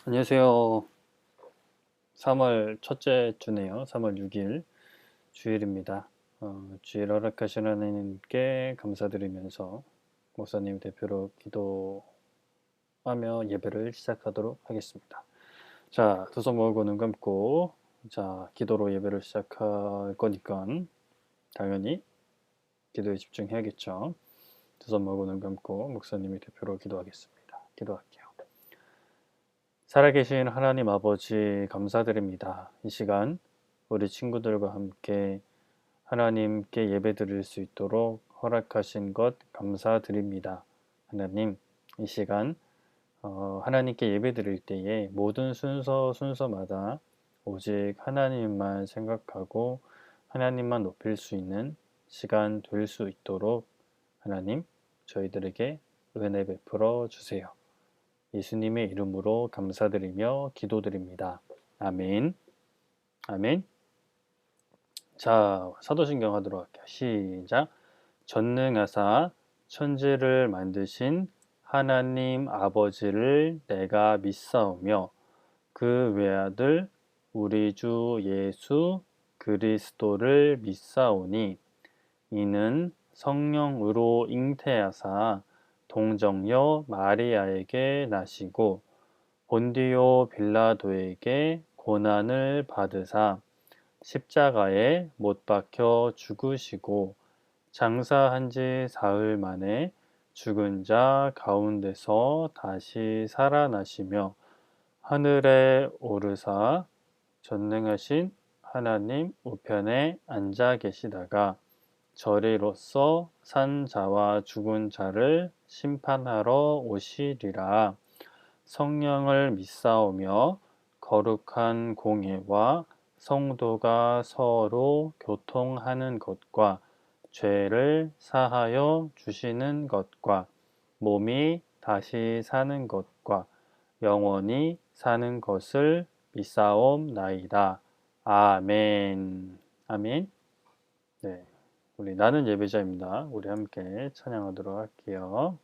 안녕하세요. 3월 첫째 주네요. 3월 6일 주일입니다. 주일 허락하신 하나님께 감사드리면서 목사님 대표로 기도하며 예배를 시작하도록 하겠습니다. 자, 두 손 모으고 눈 감고 자, 기도로 예배를 시작할 거니까 당연히 기도에 집중해야겠죠. 두 손 모으고 눈 감고 목사님이 대표로 기도하겠습니다. 기도할게요. 살아계신 하나님 아버지 감사드립니다. 이 시간 우리 친구들과 함께 하나님께 예배드릴 수 있도록 허락하신 것 감사드립니다. 하나님, 이 시간 하나님께 예배드릴 때에 모든 순서마다 오직 하나님만 생각하고 하나님만 높일 수 있는 시간 될 수 있도록 하나님, 저희들에게 은혜 베풀어 주세요. 예수님의 이름으로 감사드리며 기도드립니다. 아멘. 아멘. 자, 사도신경 하도록 할게요. 시작. 전능하사 천지를 만드신 하나님 아버지를 내가 믿사오며 그 외아들 우리 주 예수 그리스도를 믿사오니 이는 성령으로 잉태하사 동정녀 마리아에게 나시고 본디오 빌라도에게 고난을 받으사 십자가에 못 박혀 죽으시고 장사한 지 사흘 만에 죽은 자 가운데서 다시 살아나시며 하늘에 오르사 전능하신 하나님 우편에 앉아 계시다가 저리로서 산 자와 죽은 자를 심판하러 오시리라. 성령을 믿사오며 거룩한 공예와 성도가 서로 교통하는 것과 죄를 사하여 주시는 것과 몸이 다시 사는 것과 영원히 사는 것을 믿사옵나이다. 아멘. 아멘. 네. 우리 나는 예배자입니다. 우리 함께 찬양하도록 할게요.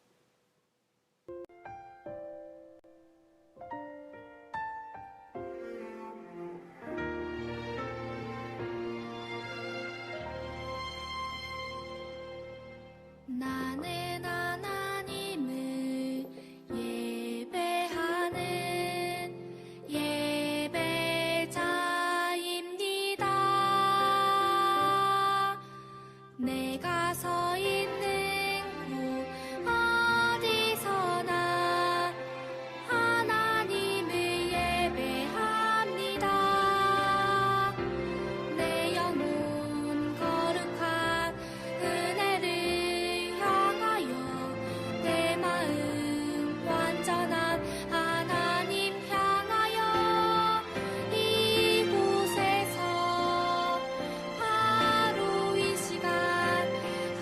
나는 하나님을 예배하는 예배자입니다. 내가 서 있는 곳 어디서나 하나님을 예배합니다. 내 영혼 거룩한 은혜를 향하여 내 마음 완전한 하나님 향하여 이곳에서 바로 이 시간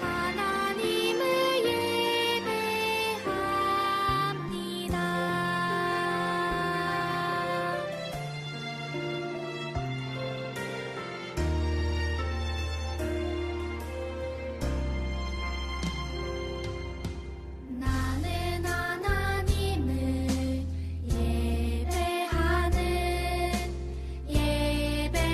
하나님을 예배합니다. 나는 하나님을 예배하는 예배자입니다.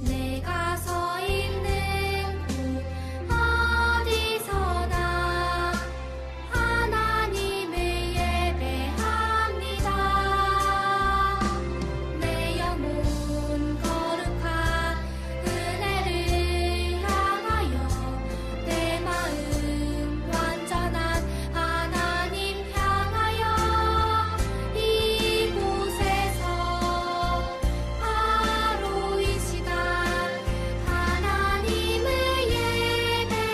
내가 서 있는 곳 어디서나 하나님을 예배합니다. 내 영혼 거룩한 은혜를 향하여 내 마음 완전한 하나님 향하여 이곳에서 바로 이 시간 하나님을 예배합니다.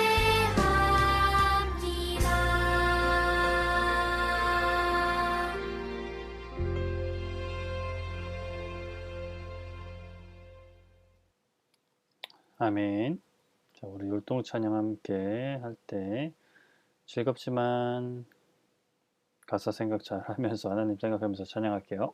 아멘. 자, 우리 율동 찬양 함께 할 때 즐겁지만 가사 생각 잘 하면서 하나님 생각하면서 찬양할게요.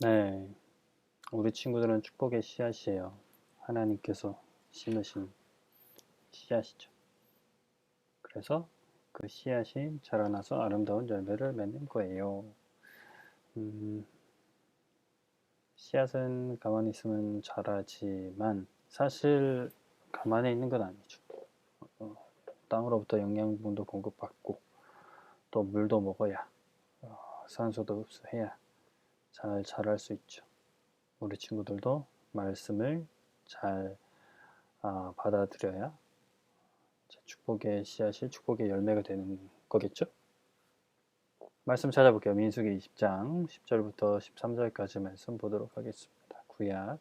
네, 우리 친구들은 축복의 씨앗이에요. 하나님께서 심으신 씨앗이죠. 그래서 그 씨앗이 자라나서 아름다운 열매를 맺는 거예요. 음, 씨앗은 가만히 있으면 자라지만 사실 가만히 있는 건 아니죠. 어, 땅으로부터 영양분도 공급받고 또 물도 먹어야 산소도 흡수해야 잘 자랄 수 있죠. 우리 친구들도 말씀을 잘 받아들여야 축복의 씨앗이 축복의 열매가 되는 거겠죠? 말씀 찾아볼게요. 민수기 20장 10절부터 13절까지 말씀 보도록 하겠습니다. 구약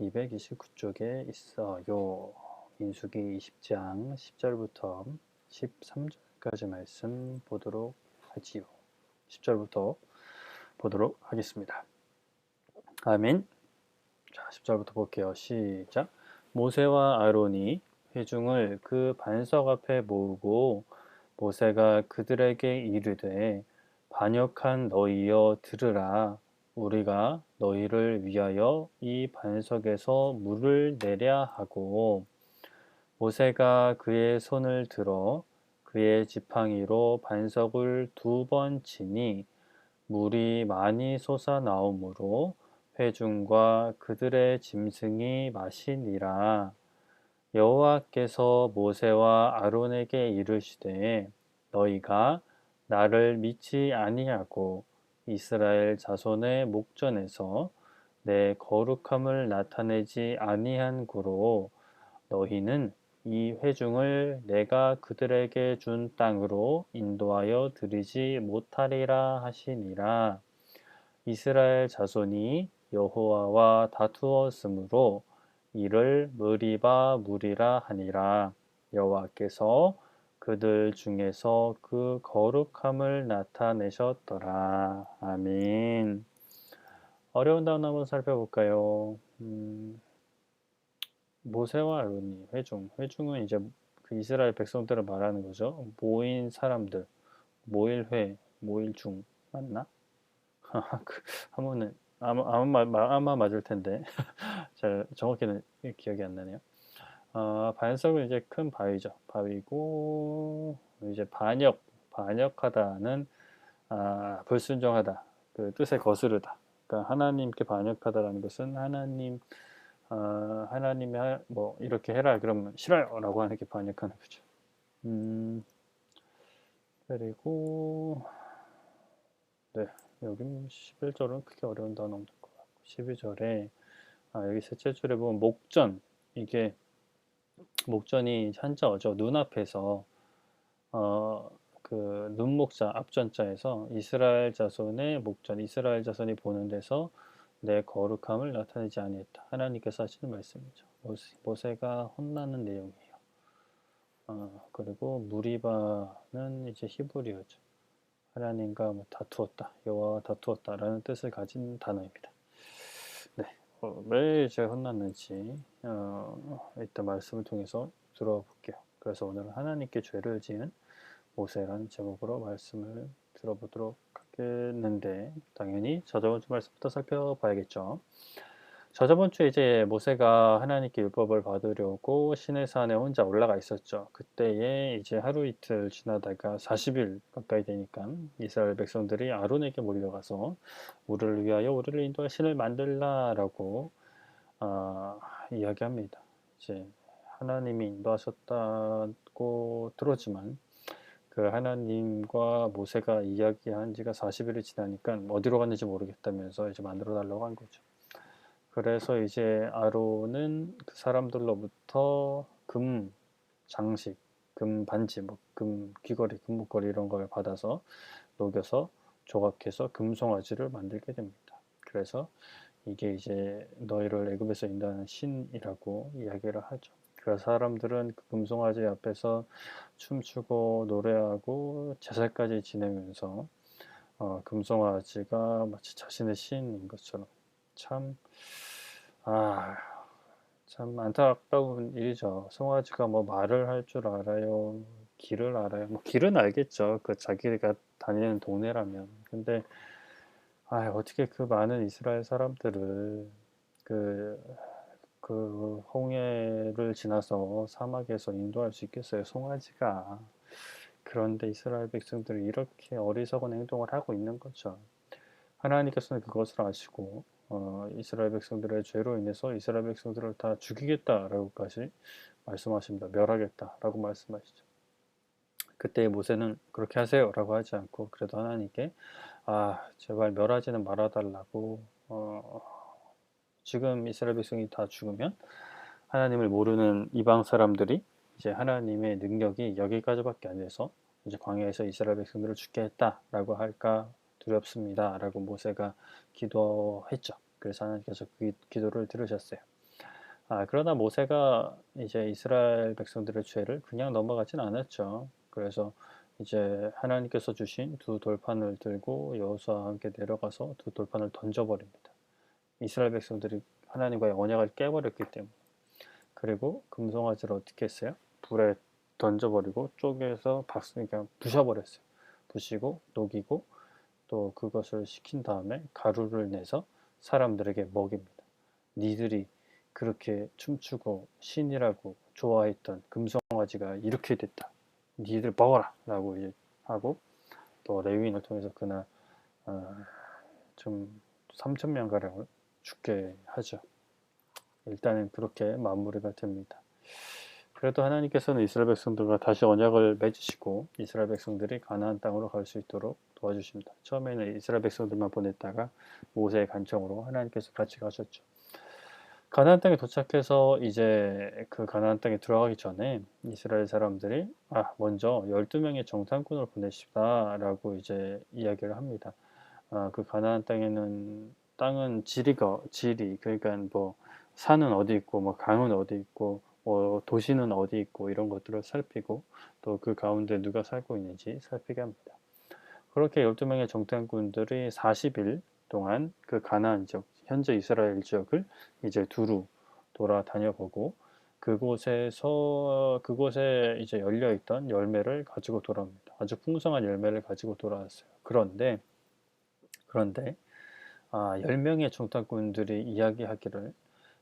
229쪽에 있어요. 민수기 20장 10절부터 13절까지 말씀 보도록 하지요. 10절부터 보도록 하겠습니다. 아멘. 자, 10절부터 볼게요. 시작. 모세와 아론이 회중을 그 반석 앞에 모으고 모세가 그들에게 이르되 반역한 너희여 들으라. 우리가 너희를 위하여 이 반석에서 물을 내랴 하고 모세가 그의 손을 들어 그의 지팡이로 반석을 2번 치니 물이 많이 솟아나오므로 회중과 그들의 짐승이 마시니라. 여호와께서 모세와 아론에게 이르시되 너희가 나를 믿지 아니하고 이스라엘 자손의 목전에서 내 거룩함을 나타내지 아니한 고로 너희는 이 회중을 내가 그들에게 준 땅으로 인도하여 들이지 못하리라 하시니라. 이스라엘 자손이 여호와와 다투었으므로 이를 무리바 무리라 하니라. 여호와께서 그들 중에서 그 거룩함을 나타내셨더라. 아멘. 어려운 단어 한번 살펴볼까요? 모세와 아론이 회중은 이제 그 이스라엘 백성들을 말하는 거죠. 모인 사람들, 모일회, 모일중 맞나? 한번은 아마 맞을 텐데 잘 정확히는 기억이 안 나네요. 반석은 이제 큰 바위죠. 바위고 이제 반역하다는 불순종하다 그 뜻에 거스르다. 그러니까 하나님께 반역하다라는 것은 하나님이 뭐 이렇게 해라 그러면 싫어요라고 하는 게 반역하는 거죠. 그리고 네, 여기 11절은 크게 어려운 단어 없는 것 같고 12절에 여기 셋째 줄에 보면 목전 이게 목전이 한자어죠. 눈앞에서 그 눈목자 앞전자에서 이스라엘 자손의 목전 이스라엘 자손이 보는 데서 내 거룩함을 나타내지 아니했다. 하나님께서 하시는 말씀이죠. 모세가 혼나는 내용이에요. 그리고 무리바는 이제 히브리어죠. 하나님과 다투었다. 여호와와 다투었다라는 뜻을 가진 단어입니다. 네, 왜 제가 혼났는지 일단 말씀을 통해서 들어볼게요. 그래서 오늘은 하나님께 죄를 지은 모세라는 제목으로 말씀을 들어보도록 하겠는데 당연히 저번 주 말씀부터 살펴봐야겠죠. 저번 주에 이제 모세가 하나님께 율법을 받으려고 시내산에 혼자 올라가 있었죠. 그때에 이제 하루 이틀 지나다가 40일 가까이 되니까 이스라엘 백성들이 아론에게 몰려가서 우리를 위하여 우리를 인도할 신을 만들라라고 이야기합니다. 이제 하나님이 인도하셨다고 들었지만 그 하나님과 모세가 이야기한 지가 40일이 지나니까 어디로 갔는지 모르겠다면서 이제 만들어 달라고 한 거죠. 그래서 이제 아론은 그 사람들로부터 금 장식, 금 반지, 금 귀걸이, 금 목걸이 이런 걸 받아서 녹여서 조각해서 금송아지를 만들게 됩니다. 그래서 이게 이제 너희를 애굽에서 인도하는 신이라고 이야기를 하죠. 그래서 사람들은 그 금송아지 앞에서 춤추고 노래하고 제사까지 지내면서 금송아지가 마치 자신의 신인 것처럼 참 안타까운 일이죠. 송아지가 뭐 말을 할 줄 알아요, 길을 알아요. 뭐 길은 알겠죠. 그 자기가 다니는 동네라면. 근데 어떻게 그 많은 이스라엘 사람들을 그, 그 홍해를 지나서 사막에서 인도할 수 있겠어요? 송아지가. 그런데 이스라엘 백성들이 이렇게 어리석은 행동을 하고 있는 거죠. 하나님께서는 그것을 아시고 이스라엘 백성들의 죄로 인해서 이스라엘 백성들을 다 죽이겠다라고까지 말씀하십니다. 멸하겠다라고 말씀하시죠. 그때 모세는 그렇게 하세요라고 하지 않고 그래도 하나님께 제발 멸하지는 말아달라고 지금 이스라엘 백성이 다 죽으면 하나님을 모르는 이방 사람들이 이제 하나님의 능력이 여기까지밖에 안 돼서 이제 광야에서 이스라엘 백성들을 죽게 했다라고 할까 두렵습니다라고 모세가 기도했죠. 그래서 하나님께서 그 기도를 들으셨어요. 그러나 모세가 이제 이스라엘 백성들의 죄를 그냥 넘어가진 않았죠. 그래서 이제 하나님께서 주신 두 돌판을 들고 여호수아와 함께 내려가서 두 돌판을 던져버립니다. 이스라엘 백성들이 하나님과의 언약을 깨버렸기 때문에. 그리고 금송아지를 어떻게 했어요? 불에 던져버리고 쪼개서 그냥 부셔버렸어요. 부시고 녹이고 또 그것을 식힌 다음에 가루를 내서 사람들에게 먹입니다. 니들이 그렇게 춤추고 신이라고 좋아했던 금송아지가 이렇게 됐다. 니들 먹어라! 라고 이제 하고 또 레위인을 통해서 그날 좀 3,000명가량을 죽게 하죠. 일단은 그렇게 마무리가 됩니다. 그래도 하나님께서는 이스라엘 백성들과 다시 언약을 맺으시고 이스라엘 백성들이 가나안 땅으로 갈 수 있도록 도와주십니다. 처음에는 이스라엘 백성들만 보냈다가 모세의 간청으로 하나님께서 같이 가셨죠. 가나안 땅에 도착해서 이제 그 가나안 땅에 들어가기 전에 이스라엘 사람들이 먼저 12명의 정탐꾼을 보내십시다라고 이제 이야기를 합니다. 그 가나안 땅은 지리 그러니까 뭐 산은 어디 있고 뭐 강은 어디 있고 뭐 도시는 어디 있고 이런 것들을 살피고 또 그 가운데 누가 살고 있는지 살피게 합니다. 그렇게 12명의 정탐꾼들이 40일 동안 그 가나안 지역, 현재 이스라엘 지역을 이제 두루 돌아다녀보고 그곳에 이제 열려있던 열매를 가지고 돌아옵니다. 아주 풍성한 열매를 가지고 돌아왔어요. 그런데 10명의 정탐꾼들이 이야기하기를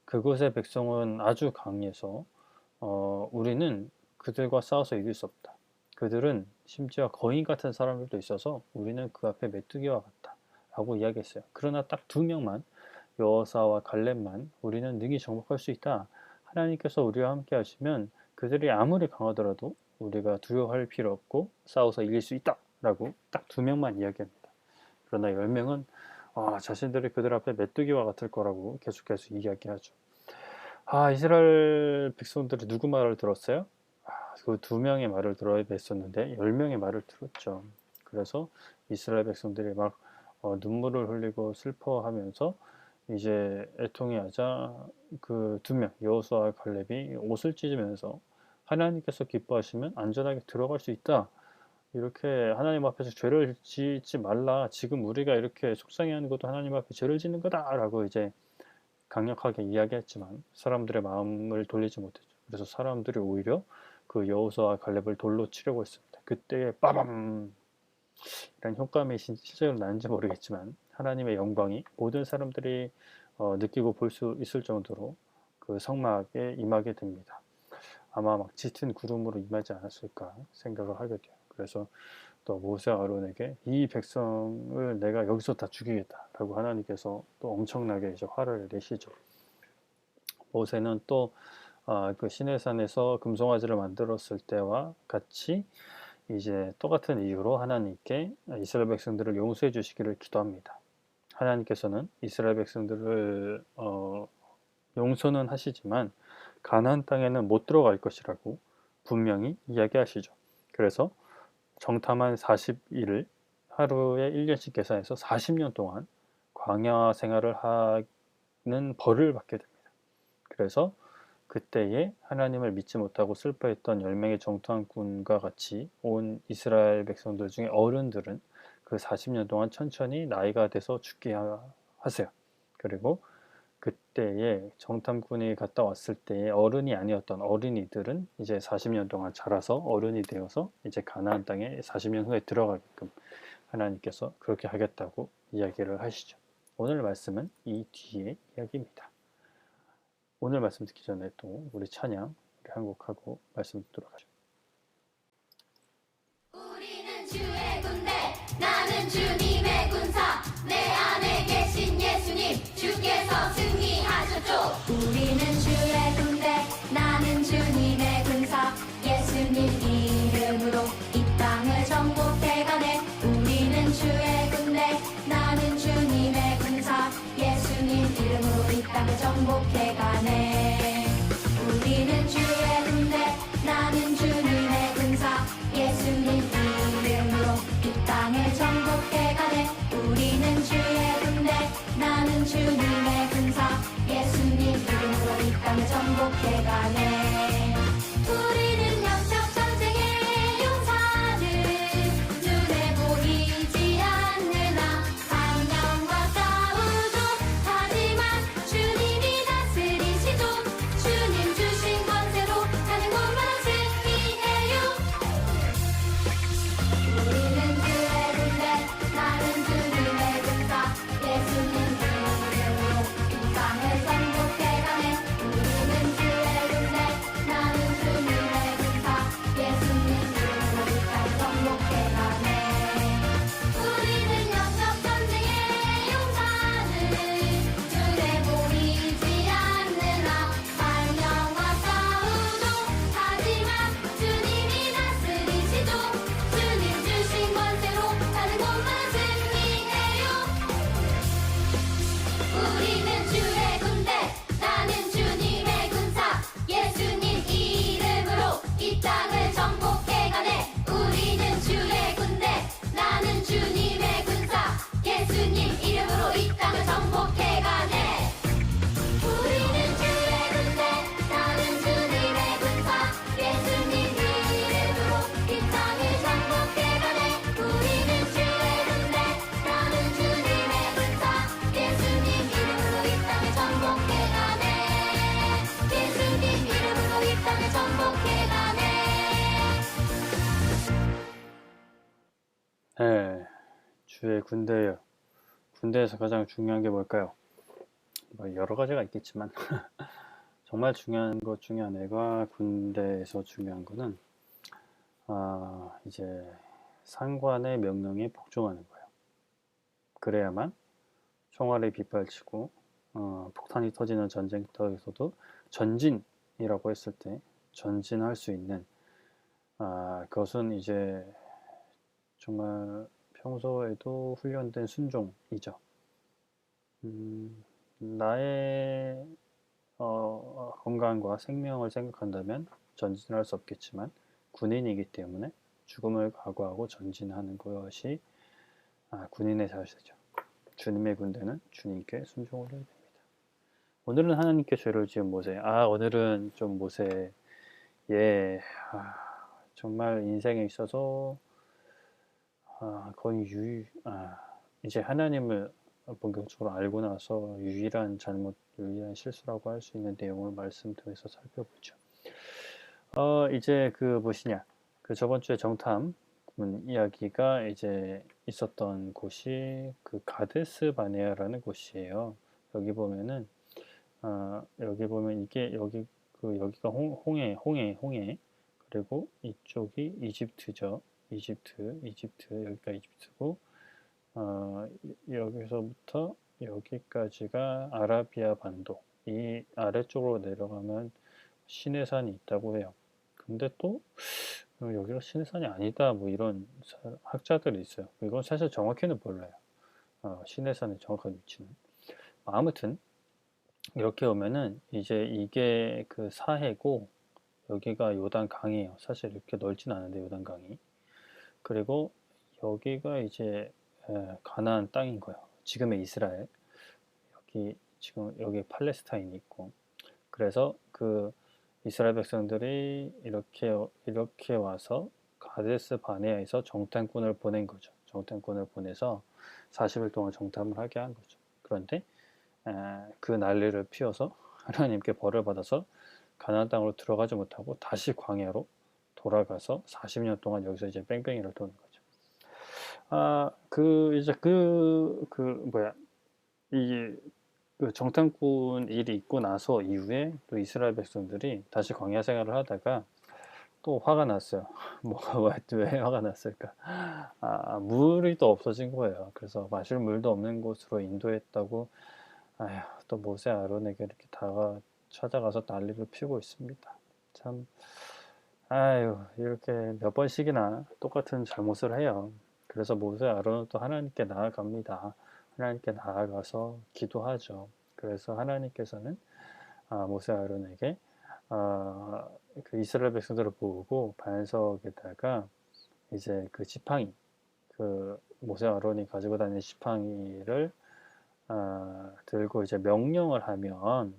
그곳의 백성은 아주 강해서 우리는 그들과 싸워서 이길 수 없다. 그들은 심지어 거인 같은 사람들도 있어서 우리는 그 앞에 메뚜기와 같다 라고 이야기했어요. 그러나 딱 2명만 여호사와 갈렙만 우리는 능히 정복할 수 있다. 하나님께서 우리와 함께 하시면 그들이 아무리 강하더라도 우리가 두려워할 필요 없고 싸워서 이길 수 있다 라고 딱 2명만 이야기합니다. 그러나 10명은 자신들이 그들 앞에 메뚜기와 같을 거라고 계속해서 이야기하죠. 이스라엘 백성들이 누구 말을 들었어요? 그 2명의 말을 들어야 됐었는데 10명의 말을 들었죠. 그래서 이스라엘 백성들이 막 눈물을 흘리고 슬퍼하면서 이제 애통해하자 그 2명 여호수아와 갈렙이 옷을 찢으면서 하나님께서 기뻐하시면 안전하게 들어갈 수 있다. 이렇게 하나님 앞에서 죄를 짓지 말라. 지금 우리가 이렇게 속상해하는 것도 하나님 앞에 죄를 짓는 거다라고 이제 강력하게 이야기했지만 사람들의 마음을 돌리지 못했죠. 그래서 사람들이 오히려 그 여호수아와 갈렙을 돌로 치려고 했습니다. 그때에 빠밤 이런 효과음이 실제로 나는지 모르겠지만 하나님의 영광이 모든 사람들이 느끼고 볼 수 있을 정도로 그 성막에 임하게 됩니다. 아마 막 짙은 구름으로 임하지 않았을까 생각을 하게 돼요. 그래서 또 모세 아론에게 이 백성을 내가 여기서 다 죽이겠다라고 하나님께서 또 엄청나게 이제 화를 내시죠. 모세는 또 그 시내산에서 금송아지를 만들었을 때와 같이 이제 똑같은 이유로 하나님께 이스라엘 백성들을 용서해 주시기를 기도합니다. 하나님께서는 이스라엘 백성들을 용서는 하시지만 가나안 땅에는 못 들어갈 것이라고 분명히 이야기하시죠. 그래서 정탐한 40일을 하루에 1년씩 계산해서 40년 동안 광야 생활을 하는 벌을 받게 됩니다. 그래서 그때에 하나님을 믿지 못하고 슬퍼했던 10명의 정탐꾼과 같이 온 이스라엘 백성들 중에 어른들은 그 40년 동안 천천히 나이가 돼서 죽게 하세요. 그리고 그때에 정탐꾼이 갔다 왔을 때에 어른이 아니었던 어린이들은 이제 40년 동안 자라서 어른이 되어서 이제 가나안 땅에 40년 후에 들어가게끔 하나님께서 그렇게 하겠다고 이야기를 하시죠. 오늘 말씀은 이 뒤의 이야기입니다. 오늘 말씀 듣기 전에 또 우리 찬양, 우리 한곡하고 말씀 듣도록 하죠. 우리는 주의 군대, 나는 주님의 군사, 내 안에 계신 예수님, 주께서 승리하셨죠. 우리는 주의 군대, 나는 주님의 군사, 예수님 이름으로 이 땅을 정복해가네. 우리는 주의 군대, 나는 주님의 군사, 예수님 이름으로 이 땅을 정복해가네. 우리는 주의 군대, 나는 주님의 군사, 예수님 이름으로 이 땅을 정복해가네. 우리는 주의 군대, 나는 주님의 군사, 예수님 이름으로 이 땅을 정복해가네. 우리는 영적 전쟁의 용사들, 눈에 보이지 않느나 사명과 싸우죠. 하지만 주님이 다스리시죠. 주님 주신 권세로 가는 곳마다 승리해요. 우리는 주의 군대, 나는 주님의 군사, 예수님 이름으로 이 땅을 정복해가네. 우리는 주의 군대, 나는 주님의 군사, 예수님 이름으로 이 땅을 정복해가네. 우리는 영적 전쟁의 용사들, 눈에 보이지 않느나 발명과 싸우죠. 하지만 주님이 다스리시죠. 주님 주신 권세로 가는 곳마다 승리해요. 우리는 주의 군대, 나는 주님의 군사, 예수님 이름으로 이 땅을 정복해가네. 우리는 주의 군대, 나는 주님의 군사, 예수님 이름으로 이 땅을 정복해가네. 우리는 주의 군대, 나는 주님의 군사, 예수님 이름으로 이 땅을 정복해가네. 우리는 주의 군대, 나는 주님의 군사, 예수님 이름으로 이 땅을 정복해가네. 예수님 이름으로 이 땅을 정복해가네. 네, 주의 군대예요. 군대에서 가장 중요한 게 뭘까요? 뭐 여러 가지가 있겠지만 정말 중요한 것 중에 하나가 군대에서 중요한 거는 이제 상관의 명령에 복종하는 거예요. 그래야만 총알이 빗발치고 폭탄이 터지는 전쟁터에서도 전진이라고 했을 때 전진할 수 있는 그것은 이제 정말 평소에도 훈련된 순종이죠. 나의 건강과 생명을 생각한다면 전진할 수 없겠지만 군인이기 때문에 죽음을 각오하고 전진하는 것이 군인의 자세죠. 주님의 군대는 주님께 순종을 해야 됩니다. 오늘은 하나님께 죄를 지은 모세. 오늘은 좀 모세 정말 인생에 있어서 거의 이제 하나님을 본격적으로 알고 나서 유일한 실수라고 할 수 있는 내용을 말씀 통해서 살펴보죠. 이제 그 저번 주에 정탐 이야기가 이제 있었던 곳이 그 가데스 바네아라는 곳이에요. 여기 보면 이게 여기가 홍해 그리고 이쪽이 이집트죠. 이집트 여기가 이집트고 여기서부터 여기까지가 아라비아 반도. 이 아래쪽으로 내려가면 시내산이 있다고 해요. 근데 또 여기가 시내산이 아니다 뭐 이런 학자들이 있어요. 이건 사실 정확히는 몰라요. 시내산의 정확한 위치는. 아무튼 이렇게 오면은 이제 이게 그 사해고 여기가 요단 강이에요. 사실 이렇게 넓진 않은데 요단 강이. 그리고 여기가 이제 가나안 땅인 거예요. 지금의 이스라엘. 여기 팔레스타인이 있고. 그래서 그 이스라엘 백성들이 이렇게 와서 가데스 바네아에서 정탐꾼을 보낸 거죠. 정탐꾼을 보내서 40일 동안 정탐을 하게 한 거죠. 그런데 그 난리를 피워서 하나님께 벌을 받아서 가나안 땅으로 들어가지 못하고 다시 광야로 돌아가서 40년 동안 여기서 이제 뺑뺑이를 도는 거죠. 이 그 정탐꾼 일이 있고 나서 이후에 또 이스라엘 백성들이 다시 광야 생활을 하다가 또 화가 났어요. 뭐가 왜 화가 났을까? 물이 또 없어진 거예요. 그래서 마실 물도 없는 곳으로 인도했다고 아휴, 또 모세 아론에게 이렇게 찾아가서 난리를 피우고 있습니다. 참, 아유, 이렇게 몇 번씩이나 똑같은 잘못을 해요. 그래서 모세 아론은 또 하나님께 나아갑니다. 하나님께 나아가서 기도하죠. 그래서 하나님께서는 모세 아론에게 그 이스라엘 백성들을 보고 반석에다가 이제 그 지팡이, 그 모세 아론이 가지고 다니는 지팡이를 들고 이제 명령을 하면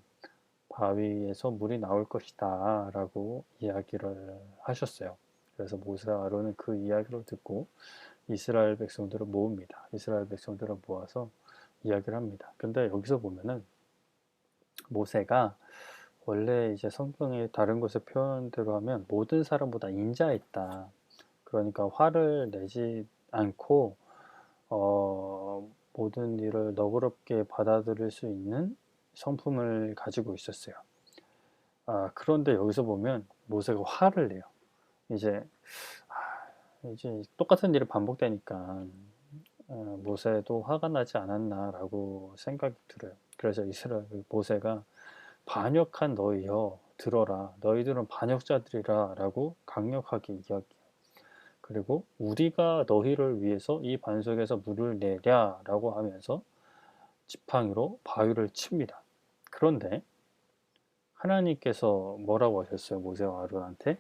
바위에서 물이 나올 것이다 라고 이야기를 하셨어요. 그래서 모세 아론은 그 이야기를 듣고 이스라엘 백성들을 모읍니다. 이스라엘 백성들을 모아서 이야기를 합니다. 근데 여기서 보면은 모세가 원래 이제 성경의 다른 곳에 표현대로 하면 모든 사람보다 인자했다. 그러니까 화를 내지 않고 모든 일을 너그럽게 받아들일 수 있는 성품을 가지고 있었어요. 그런데 여기서 보면 모세가 화를 내요. 이제 이제 똑같은 일이 반복되니까 모세도 화가 나지 않았나라고 생각이 들어요. 그래서 이스라엘 모세가 반역한 너희여 들어라, 너희들은 반역자들이라 라고 강력하게 이야기해요. 그리고 우리가 너희를 위해서 이 반석에서 물을 내랴 라고 하면서 지팡이로 바위를 칩니다. 그런데 하나님께서 뭐라고 하셨어요? 모세와 아론한테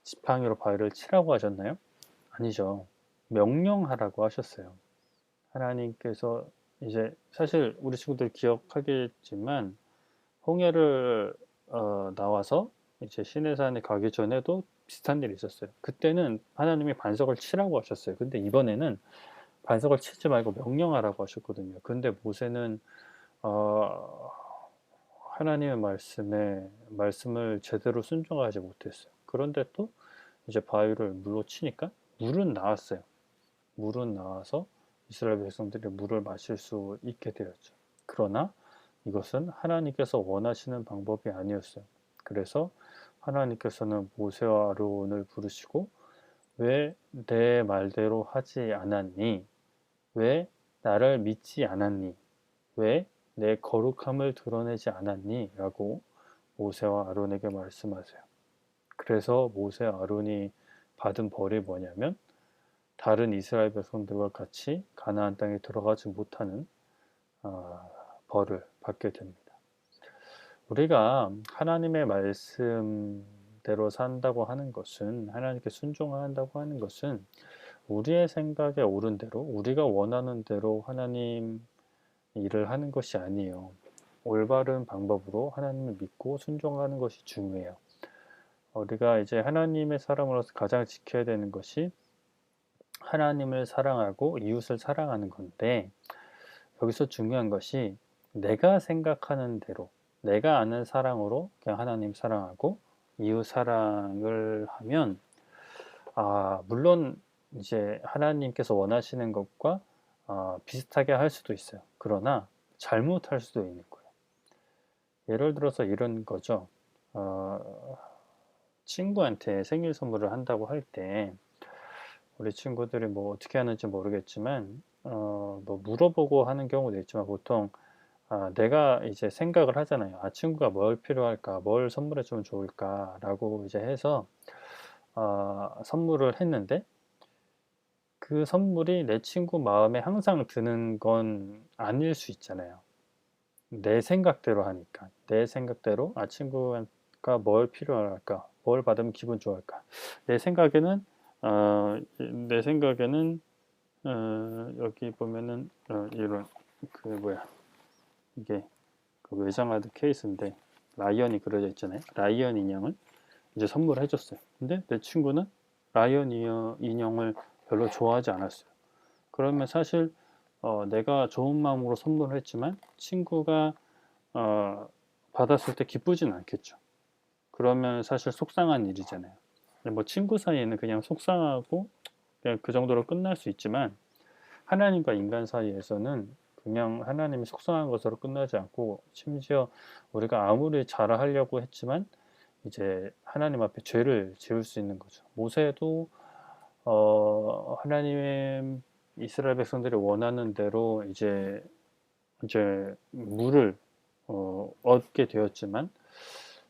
지팡이로 바위를 치라고 하셨나요? 아니죠. 명령하라고 하셨어요. 하나님께서 이제 사실 우리 친구들 기억하겠지만 홍해를 나와서 이제 시내산에 가기 전에도 비슷한 일이 있었어요. 그때는 하나님이 반석을 치라고 하셨어요. 근데 이번에는 반석을 치지 말고 명령하라고 하셨거든요. 근데 모세는 하나님의 말씀을 제대로 순종하지 못했어요. 그런데 또 이제 바위를 물로 치니까 물은 나왔어요. 물은 나와서 이스라엘 백성들이 물을 마실 수 있게 되었죠. 그러나 이것은 하나님께서 원하시는 방법이 아니었어요. 그래서 하나님께서는 모세와 아론을 부르시고 왜 내 말대로 하지 않았니? 왜 나를 믿지 않았니? 왜 내 거룩함을 드러내지 않았니? 라고 모세와 아론에게 말씀하세요. 그래서 모세 아론이 받은 벌이 뭐냐면 다른 이스라엘 백성들과 같이 가나안 땅에 들어가지 못하는 벌을 받게 됩니다. 우리가 하나님의 말씀대로 산다고 하는 것은, 하나님께 순종한다고 하는 것은 우리의 생각에 옳은 대로, 우리가 원하는 대로 하나님 일을 하는 것이 아니에요. 올바른 방법으로 하나님을 믿고 순종하는 것이 중요해요. 우리가 이제 하나님의 사람으로서 가장 지켜야 되는 것이 하나님을 사랑하고 이웃을 사랑하는 건데, 여기서 중요한 것이 내가 생각하는 대로, 내가 아는 사랑으로 그냥 하나님 사랑하고 이웃 사랑을 하면 물론 이제 하나님께서 원하시는 것과 비슷하게 할 수도 있어요. 그러나 잘못할 수도 있는 거예요. 예를 들어서 이런 거죠. 친구한테 생일 선물을 한다고 할 때 우리 친구들이 뭐 어떻게 하는지 모르겠지만 뭐 물어보고 하는 경우도 있지만 보통 내가 이제 생각을 하잖아요. 친구가 뭘 필요할까, 뭘 선물해 주면 좋을까 라고 이제 해서 선물을 했는데 그 선물이 내 친구 마음에 항상 드는 건 아닐 수 있잖아요. 내 생각대로 하니까. 내 생각대로 친구가 뭘 필요할까, 뭘 받으면 기분 좋을까. 내 생각에는 여기 보면은 이런 이게 그 외장하드 케이스인데 라이언이 그려져 있잖아요. 라이언 인형을 이제 선물해 줬어요. 근데 내 친구는 라이언 인형을 별로 좋아하지 않았어요. 그러면 사실 내가 좋은 마음으로 선물을 했지만 친구가 받았을 때 기쁘진 않겠죠. 그러면 사실 속상한 일이잖아요. 뭐 친구 사이에는 그냥 속상하고 그냥 그 정도로 끝날 수 있지만 하나님과 인간 사이에서는 그냥 하나님이 속성한 것으로 끝나지 않고 심지어 우리가 아무리 잘하려고 했지만 이제 하나님 앞에 죄를 지을 수 있는 거죠. 모세도 하나님 이스라엘 백성들이 원하는 대로 이제 물을 얻게 되었지만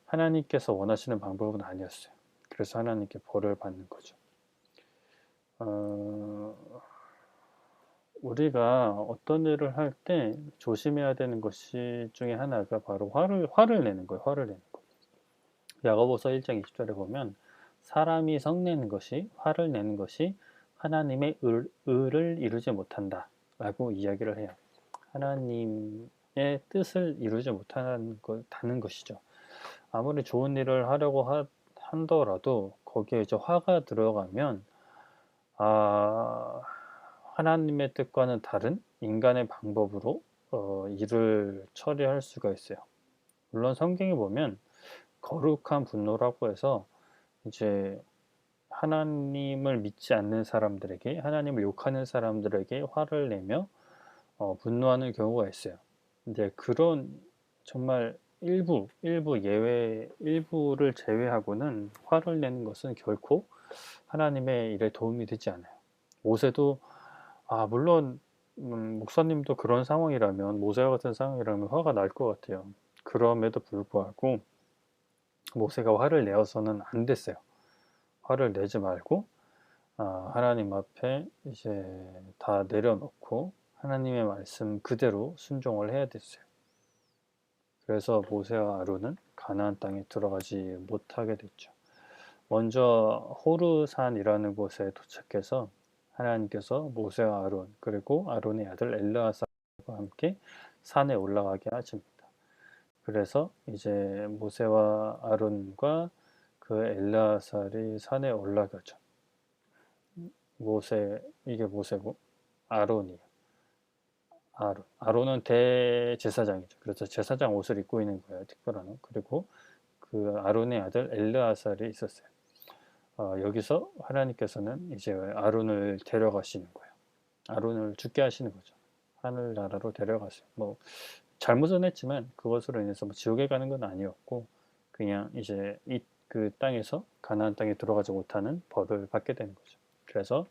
하나님께서 원하시는 방법은 아니었어요. 그래서 하나님께 벌을 받는 거죠. 어, 우리가 어떤 일을 할 때 조심해야 되는 것이 중에 하나가 바로 화를 내는 거예요. 화를 내는 거. 야고보서 1장 20절에 보면 사람이 성내는 것이 화를 내는 것이 하나님의 의를 이루지 못한다 라고 이야기를 해요. 하나님의 뜻을 이루지 못한다는 것이죠. 아무리 좋은 일을 하려고 한더라도 거기에 이제 화가 들어가면 하나님의 뜻과는 다른 인간의 방법으로 일을 처리할 수가 있어요. 물론 성경에 보면 거룩한 분노라고 해서 이제 하나님을 믿지 않는 사람들에게, 하나님을 욕하는 사람들에게 화를 내며 분노하는 경우가 있어요. 이제 그런 정말 일부를 제외하고는 화를 내는 것은 결코 하나님의 일에 도움이 되지 않아요. 모세도 물론 목사님도 그런 상황이라면, 모세와 같은 상황이라면 화가 날 것 같아요. 그럼에도 불구하고 모세가 화를 내어서는 안 됐어요. 화를 내지 말고 하나님 앞에 이제 다 내려놓고 하나님의 말씀 그대로 순종을 해야 됐어요. 그래서 모세와 아론은 가나안 땅에 들어가지 못하게 됐죠. 먼저 호르산이라는 곳에 도착해서 하나님께서 모세와 아론 그리고 아론의 아들 엘르아살과 함께 산에 올라가게 하십니다. 그래서 이제 모세와 아론과 그 엘르아살이 산에 올라가죠. 이게 모세고 아론이에요. 아론은 대제사장이죠. 그래서 제사장 옷을 입고 있는 거예요. 특별한 옷. 그리고 그 아론의 아들 엘르아살이 있었어요. 여기서 하나님께서는 이제 아론을 데려가시는 거예요. 아론을 죽게 하시는 거죠. 하늘나라로 데려가세요. 뭐 잘못은 했지만 그것으로 인해서 뭐 지옥에 가는 건 아니었고 그냥 이제 그 땅에서 가나안 땅에 들어가지 못하는 벌을 받게 되는 거죠. 그래서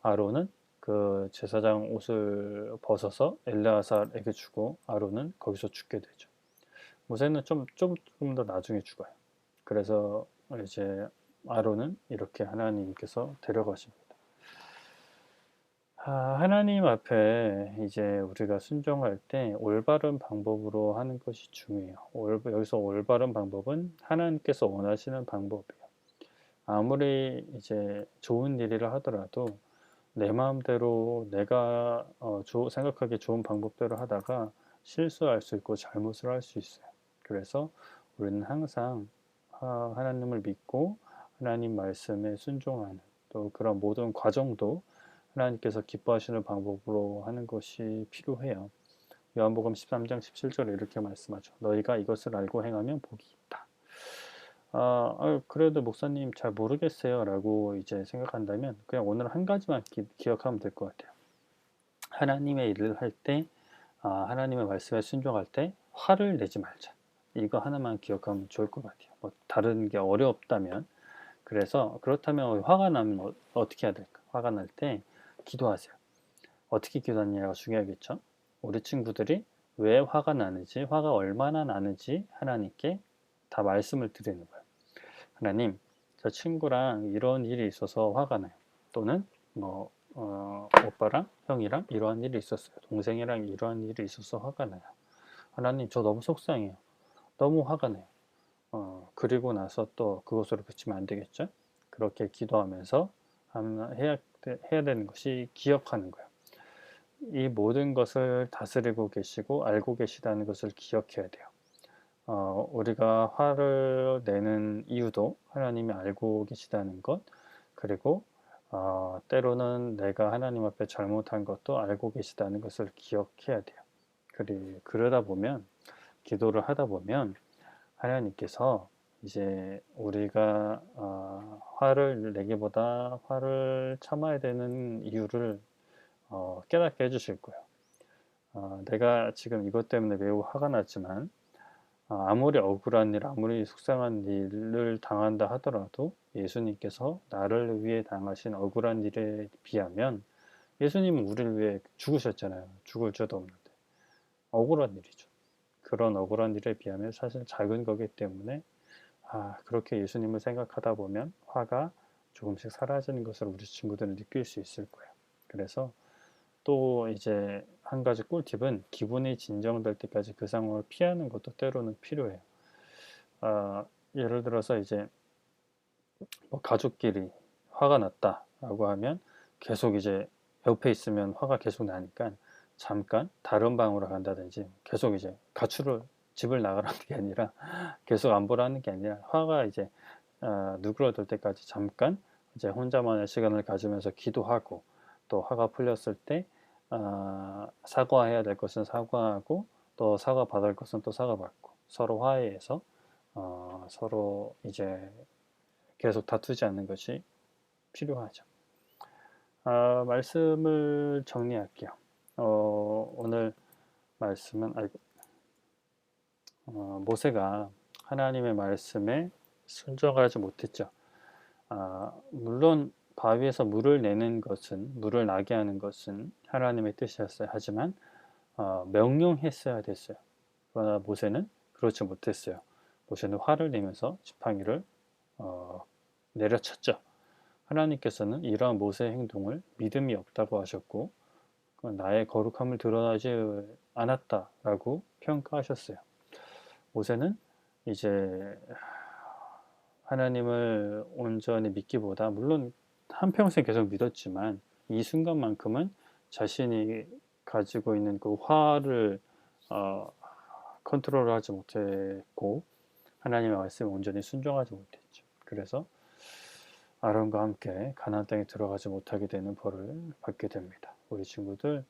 아론은 그 제사장 옷을 벗어서 엘르아살에게 주고 아론은 거기서 죽게 되죠. 모세는 좀 더 나중에 죽어요. 그래서 이제 아론은 이렇게 하나님께서 데려가십니다. 하나님 앞에 이제 우리가 순종할 때 올바른 방법으로 하는 것이 중요해요. 여기서 올바른 방법은 하나님께서 원하시는 방법이에요. 아무리 이제 좋은 일을 하더라도 내 마음대로 내가 생각하기에 좋은 방법대로 하다가 실수할 수 있고 잘못을 할 수 있어요. 그래서 우리는 항상 하나님을 믿고 하나님 말씀에 순종하는 또 그런 모든 과정도 하나님께서 기뻐하시는 방법으로 하는 것이 필요해요. 요한복음 13장 17절에 이렇게 말씀하죠. 너희가 이것을 알고 행하면 복이 있다. 그래도 목사님 잘 모르겠어요 라고 이제 생각한다면 그냥 오늘 한 가지만 기억하면 될 것 같아요. 하나님의 일을 할 때, 하나님의 말씀에 순종할 때 화를 내지 말자. 이거 하나만 기억하면 좋을 것 같아요. 뭐 다른 게 어렵다면. 그래서 그렇다면 화가 나면 어떻게 해야 될까? 화가 날 때 기도하세요. 어떻게 기도하느냐가 중요하겠죠. 우리 친구들이 왜 화가 나는지, 화가 얼마나 나는지 하나님께 다 말씀을 드리는 거예요. 하나님, 저 친구랑 이런 일이 있어서 화가 나요. 또는 뭐 오빠랑 형이랑 이러한 일이 있었어요. 동생이랑 이러한 일이 있어서 화가 나요. 하나님, 저 너무 속상해요. 너무 화가 나요. 그리고 나서 또 그것으로 그치면 안 되겠죠. 그렇게 기도하면서 해야 되는 것이 기억하는 거예요. 이 모든 것을 다스리고 계시고 알고 계시다는 것을 기억해야 돼요. 우리가 화를 내는 이유도 하나님이 알고 계시다는 것, 그리고 때로는 내가 하나님 앞에 잘못한 것도 알고 계시다는 것을 기억해야 돼요. 그러다 보면, 기도를 하다 보면 하나님께서 이제 우리가 화를 내기보다 화를 참아야 되는 이유를 깨닫게 해주실 거예요. 내가 지금 이것 때문에 매우 화가 났지만 아무리 억울한 일, 아무리 속상한 일을 당한다 하더라도 예수님께서 나를 위해 당하신 억울한 일에 비하면 예수님은 우리를 위해 죽으셨잖아요. 죽을 죄도 없는데. 억울한 일이죠. 그런 억울한 일에 비하면 사실 작은 거기 때문에 그렇게 예수님을 생각하다 보면 화가 조금씩 사라지는 것을 우리 친구들은 느낄 수 있을 거예요. 그래서 또 이제 한 가지 꿀팁은 기분이 진정될 때까지 그 상황을 피하는 것도 때로는 필요해요. 예를 들어서 이제 뭐 가족끼리 화가 났다라고 하면 계속 이제 옆에 있으면 화가 계속 나니까 잠깐 다른 방으로 간다든지 계속 이제 가출을 집을 나가라는 게 아니라 계속 안 보라는 게 아니라 화가 이제 누그러들 때까지 잠깐 이제 혼자만의 시간을 가지면서 기도하고 또 화가 풀렸을 때 사과해야 될 것은 사과하고 또 사과받을 것은 또 사과받고 서로 화해해서 서로 이제 계속 다투지 않는 것이 필요하죠. 말씀을 정리할게요. 오늘 말씀은 모세가 하나님의 말씀에 순종하지 못했죠. 물론 바위에서 물을 내는 것은 물을 나게 하는 것은 하나님의 뜻이었어요. 하지만 명령했어야 됐어요. 그러나 모세는 그렇지 못했어요. 모세는 화를 내면서 지팡이를 내려쳤죠. 하나님께서는 이러한 모세의 행동을 믿음이 없다고 하셨고 나의 거룩함을 드러나지 않았다라고 평가하셨어요. 모세는 이제 하나님을 온전히 믿기보다 물론 한평생 계속 믿었지만 이 순간만큼은 자신이 가지고 있는 그 화를 컨트롤하지 못했고 하나님의 말씀에 온전히 순종하지 못했죠. 그래서 아론과 함께 가나안 땅에 들어가지 못하게 되는 벌을 받게 됩니다. 우리 친구들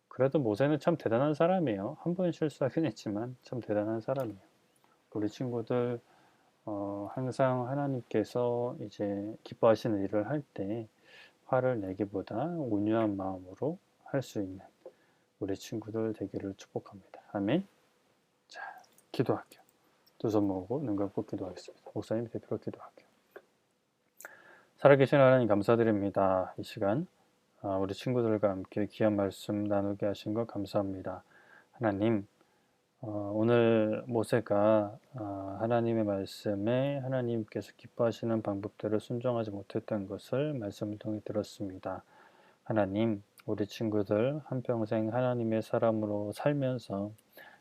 그래도 모세는 참 대단한 사람이에요. 한 번 실수하긴 했지만 참 대단한 사람이에요. 우리 친구들 항상 하나님께서 이제 기뻐하시는 일을 할 때 화를 내기보다 온유한 마음으로 할 수 있는 우리 친구들 되기를 축복합니다. 아멘. 자, 기도할게요. 두 손 모으고 눈 감고 기도하겠습니다. 목사님 대표로 기도할게요. 살아계신 하나님 감사드립니다. 이 시간 우리 친구들과 함께 귀한 말씀 나누게 하신 것 감사합니다. 하나님, 오늘 모세가 하나님의 말씀에 하나님께서 기뻐하시는 방법대로 순종하지 못했던 것을 말씀을 통해 들었습니다. 하나님, 우리 친구들 한평생 하나님의 사람으로 살면서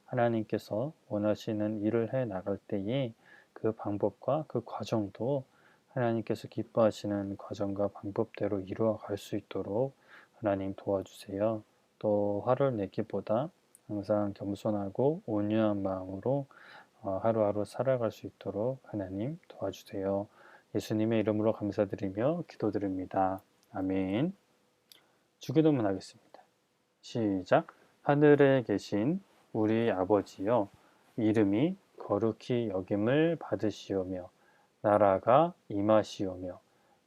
하나님께서 원하시는 일을 해 나갈 때에 그 방법과 그 과정도 하나님께서 기뻐하시는 과정과 방법대로 이루어 갈 수 있도록 하나님 도와주세요. 또 화를 내기보다 항상 겸손하고 온유한 마음으로 하루하루 살아갈 수 있도록 하나님 도와주세요. 예수님의 이름으로 감사드리며 기도드립니다. 아멘. 주기도문 하겠습니다. 시작. 하늘에 계신 우리 아버지여, 이름이 거룩히 여김을 받으시오며 나라가 임하시오며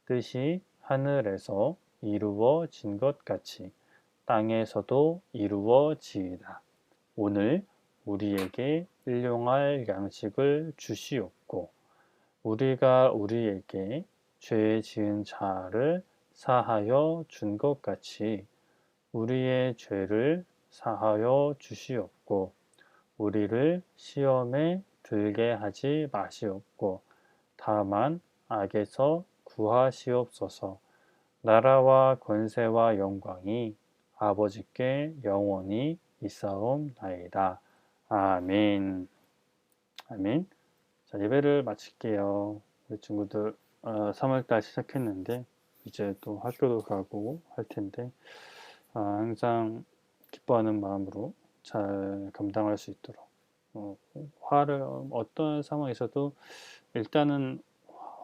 뜻이 하늘에서 이루어진 것 같이 땅에서도 이루어지이다. 오늘 우리에게 일용할 양식을 주시옵고 우리가 우리에게 죄 지은 자를 사하여 준 것 같이 우리의 죄를 사하여 주시옵고 우리를 시험에 들게 하지 마시옵고 다만 악에서 구하시옵소서. 나라와 권세와 영광이 아버지께 영원히 있사옵나이다. 아멘. 아멘. 자, 예배를 마칠게요. 우리 친구들 3월달 시작했는데 이제 또 학교도 가고 할 텐데 항상 기뻐하는 마음으로 잘 감당할 수 있도록 화를 어떤 상황에서도 일단은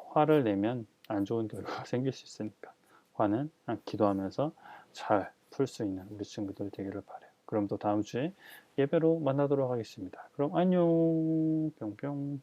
화를 내면 안 좋은 결과가 생길 수 있으니까 화는 기도하면서 잘 풀 수 있는 우리 친구들 되기를 바라요. 그럼 또 다음 주에 예배로 만나도록 하겠습니다. 그럼 안녕. 뿅뿅.